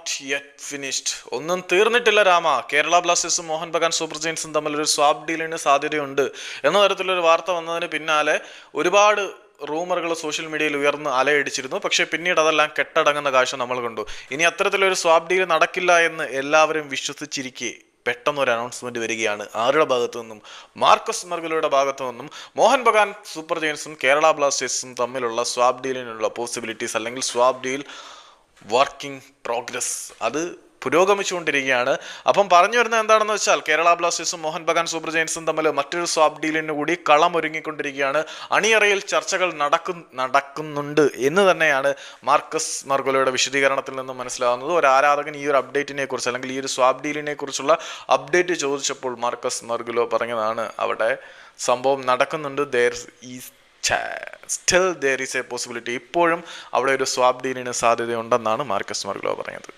Not yet finished. ഒന്നും തീർന്നിട്ടില്ല Rama. Kerala ബ്ലാസ്റ്റേഴ്സും Mohan Bagan super ജയൻസും തമ്മിലൊരു സ്വാപ്പ് ഡീലിന് സാധ്യതയുണ്ട് എന്ന തരത്തിലൊരു വാർത്ത വന്നതിന് പിന്നാലെ ഒരുപാട് റൂമറുകൾ സോഷ്യൽ മീഡിയയിൽ ഉയർന്ന് അലയടിച്ചിരുന്നു. പക്ഷേ പിന്നീട് അതെല്ലാം കെട്ടടങ്ങുന്ന കാഴ്ച നമ്മൾ കണ്ടു. ഇനി അത്തരത്തിലൊരു സ്വാപ്പ് ഡീൽ നടക്കില്ല എന്ന് എല്ലാവരും വിശ്വസിച്ചിരിക്കെ പെട്ടെന്നൊരു അനൗൺസ്മെന്റ് വരികയാണ്. ആരുടെ ഭാഗത്തു നിന്നും? മാർക്കസ് മർഗുലോയുടെ ഭാഗത്തു നിന്നും. മോഹൻ ബഗാൻ സൂപ്പർ ജയൻസും കേരള ബ്ലാസ്റ്റേഴ്സും തമ്മിലുള്ള സ്വാപ്പ് ഡീലിനുള്ള പോസിബിലിറ്റീസ് അല്ലെങ്കിൽ സ്വാപ്പ് ഡീൽ വർക്കിംഗ് പ്രോഗ്രസ് അത് പുരോഗമിച്ചുകൊണ്ടിരിക്കുകയാണ്. അപ്പം പറഞ്ഞു വരുന്നത് എന്താണെന്ന് വെച്ചാൽ കേരള ബ്ലാസ്റ്റേഴ്സും മോഹൻ ബഗാൻ സൂപ്പർ ജയൻസും തമ്മിൽ മറ്റൊരു സ്വാപ്പ് ഡീലിന് കൂടി കളമൊരുങ്ങിക്കൊണ്ടിരിക്കുകയാണ്. അണിയറയിൽ ചർച്ചകൾ നടക്കുന്നുണ്ട് എന്ന് തന്നെയാണ് മാർക്കസ് മർഗുലോയുടെ വിശദീകരണത്തിൽ നിന്നും മനസ്സിലാകുന്നത്. ഒരു ആരാധകൻ ഈ ഒരു അപ്ഡേറ്റിനെ കുറിച്ച് അല്ലെങ്കിൽ ഈ ഒരു സ്വാപ്പ് ഡീലിനെ കുറിച്ചുള്ള അപ്ഡേറ്റ് ചോദിച്ചപ്പോൾ മാർക്കസ് മർഗുലോ പറഞ്ഞതാണ് അവിടെ സംഭവം നടക്കുന്നുണ്ട്. Still there is a possibility. ഇപ്പോഴും അവിടെ ഒരു സ്വാപ്പ് ഡീലിന് സാധ്യതയുണ്ടെന്നാണ് മാർക്കസ് മർഗുലോ പറയുന്നത്.